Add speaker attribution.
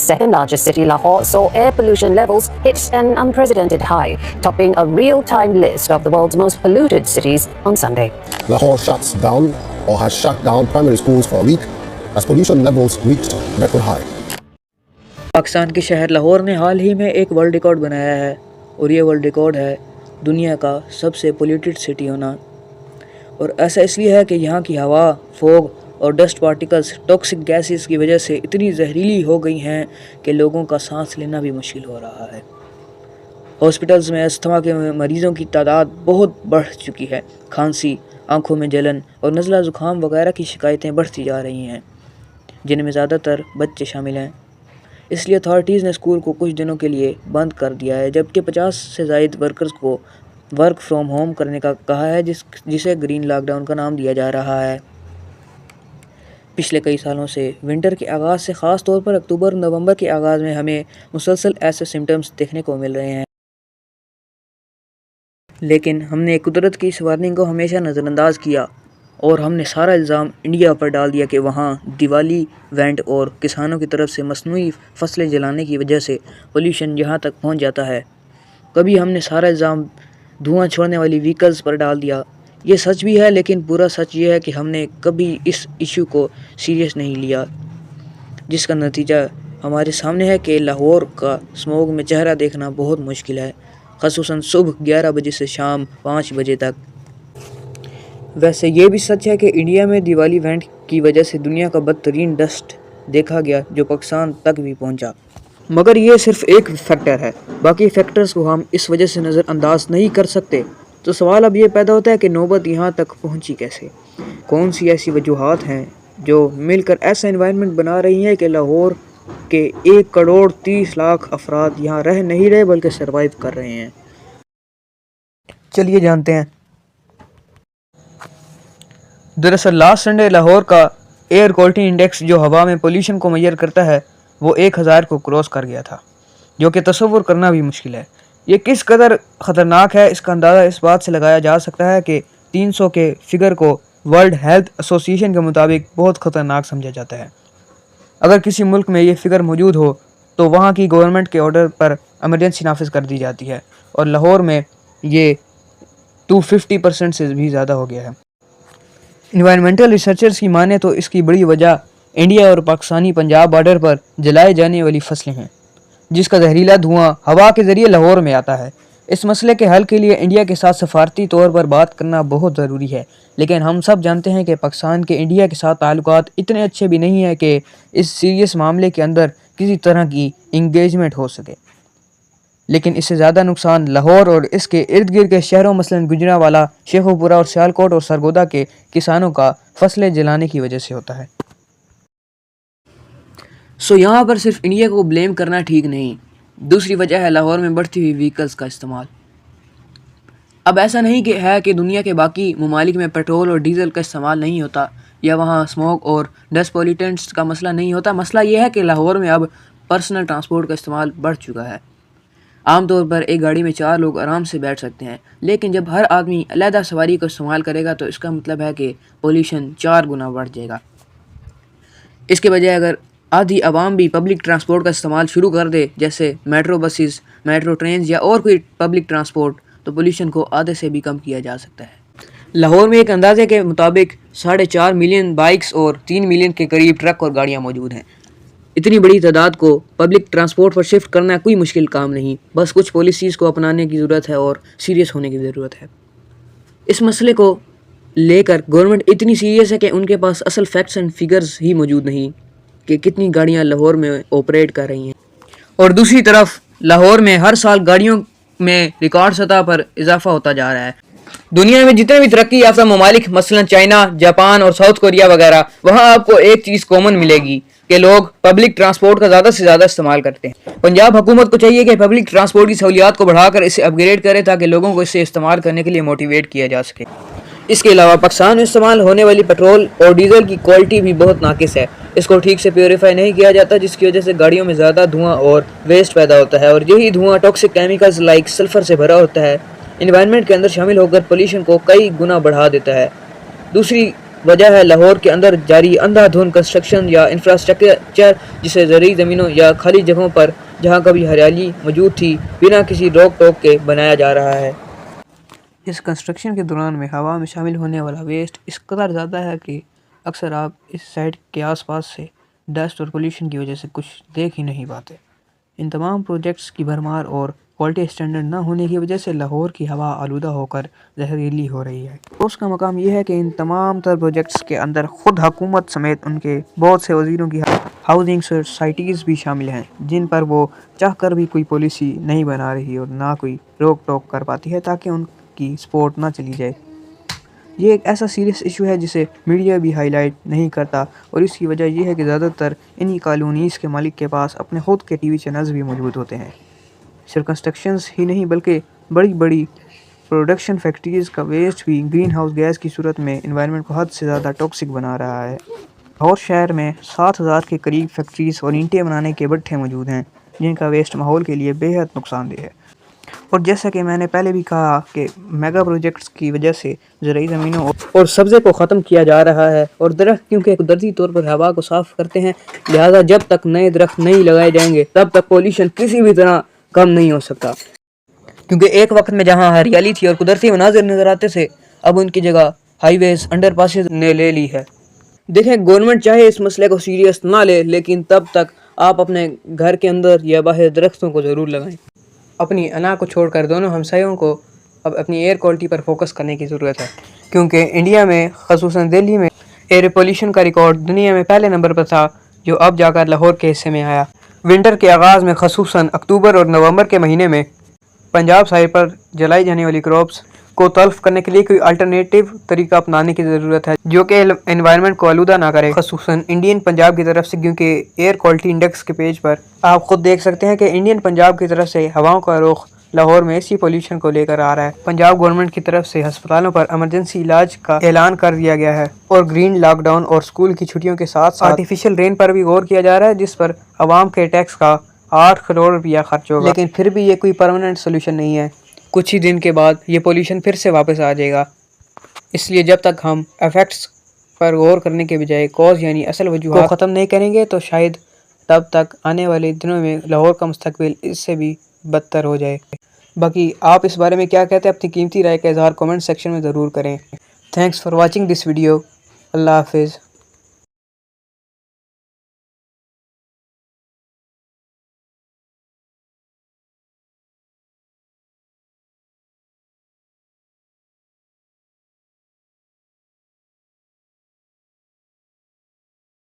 Speaker 1: second largest city, Lahore, saw air pollution levels hit an unprecedented high, topping a real-time list of the world's most polluted cities on Sunday.
Speaker 2: Lahore shuts down or has shut down primary schools for a week as pollution levels reached record high.
Speaker 3: Pakistan کے شہر لاہور نے حال ہی میں ایک world record بنایا ہے اور یہ ورلڈ ریکارڈ ہے دنیا کا سب سے پولیوٹڈ سٹی ہونا. اور ایسا اس لیے ہے کہ یہاں کی ہوا، فوگ اور ڈسٹ پارٹیکلز ٹاکسک گیسز کی وجہ سے اتنی زہریلی ہو گئی ہیں کہ لوگوں کا سانس لینا بھی مشکل ہو رہا ہے. ہاسپٹلز میں استھما کے مریضوں کی تعداد بہت بڑھ چکی ہے. کھانسی، آنکھوں میں جلن اور نزلہ زکام وغیرہ کی شکایتیں بڑھتی جا رہی ہیں، جن میں زیادہ تر بچے شامل ہیں. اس لیے اتھارٹیز نے اسکول کو کچھ دنوں کے لیے بند کر دیا ہے، جبکہ 50 سے زائد ورکرز کو ورک فرام ہوم کرنے کا کہا ہے، جسے گرین لاک ڈاؤن کا نام دیا جا رہا ہے. پچھلے کئی سالوں سے ونٹر کے آغاز سے خاص طور پر اکتوبر اور نومبر کے آغاز میں ہمیں مسلسل ایسے سمٹمز دیکھنے کو مل رہے ہیں، لیکن ہم نے قدرت کی اس وارننگ کو ہمیشہ نظر انداز کیا اور ہم نے سارا الزام انڈیا پر ڈال دیا کہ وہاں دیوالی وینٹ اور کسانوں کی طرف سے مصنوعی فصلیں جلانے کی وجہ سے پولیوشن یہاں تک پہنچ جاتا ہے. کبھی ہم نے سارا الزام دھواں چھوڑنے والی وہیکلز پر ڈال دیا. یہ سچ بھی ہے، لیکن پورا سچ یہ ہے کہ ہم نے کبھی اس ایشو کو سیریس نہیں لیا، جس کا نتیجہ ہمارے سامنے ہے کہ لاہور کا اسموگ میں چہرہ دیکھنا بہت مشکل ہے، خصوصاً صبح 11 بجے سے شام 5 بجے تک. ویسے یہ بھی سچ ہے کہ انڈیا میں دیوالی وینٹ کی وجہ سے دنیا کا بدترین ڈسٹ دیکھا گیا، جو پاکستان تک بھی پہنچا. مگر یہ صرف ایک فیکٹر ہے، باقی فیکٹرز کو ہم اس وجہ سے نظر انداز نہیں کر سکتے. تو سوال اب یہ پیدا ہوتا ہے کہ نوبت یہاں تک پہنچی کیسے؟ کون سی ایسی وجوہات ہیں جو مل کر ایسا انوائرمنٹ بنا رہی ہیں کہ لاہور کے 1,30,00,000 افراد یہاں رہ نہیں رہے بلکہ سروائیو کر رہے ہیں؟ چلیے جانتے ہیں. دراصل لاسٹ سنڈے لاہور کا ایئر کوالٹی انڈیکس، جو ہوا میں پولیوشن کو میئر کرتا ہے، وہ 1,000 کو کراس کر گیا تھا، جو کہ تصور کرنا بھی مشکل ہے. یہ کس قدر خطرناک ہے، اس کا اندازہ اس بات سے لگایا جا سکتا ہے کہ 300 کے فگر کو ورلڈ ہیلتھ ایسوسی ایشن کے مطابق بہت خطرناک سمجھا جاتا ہے. اگر کسی ملک میں یہ فگر موجود ہو تو وہاں کی گورنمنٹ کے آرڈر پر ایمرجنسی نافذ کر دی جاتی ہے، اور لاہور میں یہ 250% سے بھی زیادہ ہو گیا ہے. انوائرمنٹل ریسرچرز کی مانیں تو اس کی بڑی وجہ انڈیا اور پاکستانی پنجاب بارڈر پر جلائے جانے والی فصلیں ہیں، جس کا زہریلا دھواں ہوا کے ذریعے لاہور میں آتا ہے. اس مسئلے کے حل کے لیے انڈیا کے ساتھ سفارتی طور پر بات کرنا بہت ضروری ہے، لیکن ہم سب جانتے ہیں کہ پاکستان کے انڈیا کے ساتھ تعلقات اتنے اچھے بھی نہیں ہیں کہ اس سیریس معاملے کے اندر کسی طرح کی انگیجمنٹ ہو سکے. لیکن اس سے زیادہ نقصان لاہور اور اس کے ارد گرد کے شہروں مثلاً گجرانوالہ، شیخوپورہ اور سیالکوٹ اور سرگودا کے کسانوں کا فصلیں جلانے کی وجہ سے ہوتا ہے. یہاں پر صرف انڈیا کو بلیم کرنا ٹھیک نہیں. دوسری وجہ ہے لاہور میں بڑھتی ہوئی وہیکلز کا استعمال. اب ایسا نہیں کہ دنیا کے باقی ممالک میں پیٹرول اور ڈیزل کا استعمال نہیں ہوتا، یا وہاں اسموگ اور ڈسٹ پولیوٹنٹس کا مسئلہ نہیں ہوتا. مسئلہ یہ ہے کہ لاہور میں اب پرسنل ٹرانسپورٹ کا استعمال بڑھ چکا ہے. عام طور پر ایک گاڑی میں 4 لوگ آرام سے بیٹھ سکتے ہیں، لیکن جب ہر آدمی علیحدہ سواری کو استعمال کرے گا تو اس کا مطلب ہے کہ پولیوشن 4 گنا بڑھ جائے گا. اس کے بجائے اگر آدھی عوام بھی پبلک ٹرانسپورٹ کا استعمال شروع کر دے، جیسے میٹرو بسز، میٹرو ٹرینز یا اور کوئی پبلک ٹرانسپورٹ، تو پولیوشن کو آدھے سے بھی کم کیا جا سکتا ہے. لاہور میں ایک اندازے کے مطابق 4.5 ملین بائکس اور 3 ملین کے قریب ٹرک اور گاڑیاں موجود ہیں. اتنی بڑی تعداد کو پبلک ٹرانسپورٹ پر شفٹ کرنا کوئی مشکل کام نہیں، بس کچھ پالیسیز کو اپنانے کی ضرورت ہے اور سیریس ہونے کی ضرورت ہے. اس مسئلے کو لے کر گورنمنٹ اتنی سیریس ہے کہ ان کے پاس اصل فیکٹس اینڈ فگرز ہی موجود نہیں کہ کتنی گاڑیاں لاہور میں آپریٹ کر رہی ہیں. اور دوسری طرف لاہور میں ہر سال گاڑیوں میں ریکارڈ سطح پر اضافہ ہوتا جا رہا ہے. دنیا میں جتنے بھی ترقی یافتہ ممالک مثلا چائنا، جاپان اور ساؤتھ کوریا وغیرہ، وہاں آپ کو ایک چیز کامن ملے گی کہ لوگ پبلک ٹرانسپورٹ کا زیادہ سے زیادہ استعمال کرتے ہیں. پنجاب حکومت کو چاہیے کہ پبلک ٹرانسپورٹ کی سہولیات کو بڑھا کر اسے اپ گریڈ کرے تاکہ لوگوں کو اسے استعمال کرنے کے لیے موٹیویٹ کیا جا سکے. اس کے علاوہ پاکستان میں استعمال ہونے والی پیٹرول اور ڈیزل کی کوالٹی بھی بہت ناقص ہے. اس کو ٹھیک سے پیوریفائی نہیں کیا جاتا، جس کی وجہ سے گاڑیوں میں زیادہ دھواں اور ویسٹ پیدا ہوتا ہے، اور یہی دھواں ٹاکسک کیمیکلز لائک سلفر سے بھرا ہوتا ہے، انوائرمنٹ کے اندر شامل ہو کر پولیوشن کو کئی گنا بڑھا دیتا ہے. دوسری وجہ ہے لاہور کے اندر جاری اندھا دھند کنسٹرکشن یا انفراسٹرکچر، جسے زرعی زمینوں یا خالی جگہوں پر جہاں کبھی ہریالی موجود تھی بنا کسی روک ٹوک کے بنایا جا رہا ہے۔ اس کنسٹرکشن کے دوران میں ہوا میں شامل ہونے والا ویسٹ اس قدر زیادہ ہے کہ اکثر آپ اس سائٹ کے آس پاس سے ڈسٹ اور پولیوشن کی وجہ سے کچھ دیکھ ہی نہیں پاتے۔ ان تمام پروجیکٹس کی بھرمار اور کوالٹی اسٹینڈرڈ نہ ہونے کی وجہ سے لاہور کی ہوا آلودہ ہو کر زہریلی ہو رہی ہے۔ اس کا مقام یہ ہے کہ ان تمام تر پروجیکٹس کے اندر خود حکومت سمیت ان کے بہت سے وزیروں کی ہاؤسنگ سوسائٹیز بھی شامل ہیں، جن پر وہ چاہ کر بھی کوئی پالیسی نہیں بنا رہی اور نہ کوئی روک ٹوک کر پاتی ہے تاکہ ان کی سپورٹ نہ چلی جائے۔ یہ ایک ایسا سیریس ایشو ہے جسے میڈیا بھی ہائی لائٹ نہیں کرتا، اور اس کی وجہ یہ ہے کہ زیادہ تر انہی کالونیز کے مالک کے پاس اپنے خود کے ٹی وی چینلز بھی موجود ہوتے ہیں۔ صرف کنسٹرکشنز ہی نہیں بلکہ بڑی بڑی پروڈکشن فیکٹریز کا ویسٹ بھی گرین ہاؤس گیس کی صورت میں انوائرمنٹ کو حد سے زیادہ ٹاکسک بنا رہا ہے۔ لاہور شہر میں 7,000 کے قریب فیکٹریز اور اینٹیں بنانے کے بھٹے موجود ہیں، جن کا ویسٹ ماحول کے لیے بے حد نقصان دہ ہے۔ اور جیسا کہ میں نے پہلے بھی کہا کہ میگا پروجیکٹس کی وجہ سے زرعی زمینوں اور سبزے کو ختم کیا جا رہا ہے، اور درخت کیونکہ قدرتی طور پر ہوا کو صاف کرتے ہیں، لہٰذا جب تک نئے درخت نہیں لگائے جائیں گے تب تک پولیوشن کسی بھی طرح کم نہیں ہو سکتا، کیونکہ ایک وقت میں جہاں ہریالی تھی اور قدرتی مناظر نظر آتے تھے، اب ان کی جگہ ہائی ویز، انڈر پاسز نے لے لی ہے۔ دیکھیں، گورنمنٹ چاہے اس مسئلے کو سیریس نہ لے، لیکن تب تک آپ اپنے گھر کے اندر یا باہر درختوں کو ضرور لگائیں۔ اپنی انا کو چھوڑ کر دونوں ہمسایوں کو اب اپنی ایئر کوالٹی پر فوکس کرنے کی ضرورت ہے، کیونکہ انڈیا میں خصوصاً دہلی میں ایئر پولیوشن کا ریکارڈ دنیا میں پہلے نمبر پر تھا، جو اب جا کر لاہور کے حصے میں آیا۔ ونٹر کے آغاز میں خصوصاً اکتوبر اور نومبر کے مہینے میں پنجاب ساحل پر جلائی جانے والی کراپس کو تلف کرنے کے لیے کوئی الٹرنیٹیو طریقہ اپنانے کی ضرورت ہے جو کہ انوائرمنٹ کو آلودہ نہ کرے، خصوصاً انڈین پنجاب کی طرف سے، کیونکہ ایئر کوالٹی انڈیکس کے پیج پر آپ خود دیکھ سکتے ہیں کہ انڈین پنجاب کی طرف سے ہواؤں کا رخ لاہور میں اسی پولیوشن کو لے کر آ رہا ہے۔ پنجاب گورنمنٹ کی طرف سے ہسپتالوں پر ایمرجنسی علاج کا اعلان کر دیا گیا ہے، اور گرین لاک ڈاؤن اور اسکول کی چھٹیوں کے ساتھ ساتھ آرٹیفیشل رین پر بھی غور کیا جا رہا ہے، جس پر عوام کے ٹیکس کا 8 کروڑ روپیہ خرچ ہوگا۔ لیکن پھر بھی یہ کوئی پرماننٹ سولوشن نہیں ہے، کچھ ہی دن کے بعد یہ پولیوشن پھر سے واپس آ جائے گا۔ اس لیے جب تک ہم ایفیکٹس پر غور کرنے کے بجائے کاز یعنی اصل وجوہات کو ختم نہیں کریں گے تو شاید تب تک آنے والے دنوں میں لاہور کا مستقبل اس سے بھی بدتر ہو جائے۔ باقی آپ اس بارے میں کیا کہتے ہیں؟ اپنی قیمتی رائے کا اظہار کمنٹ سیکشن میں ضرور کریں۔ Thanks for watching this video. اللہ حافظ۔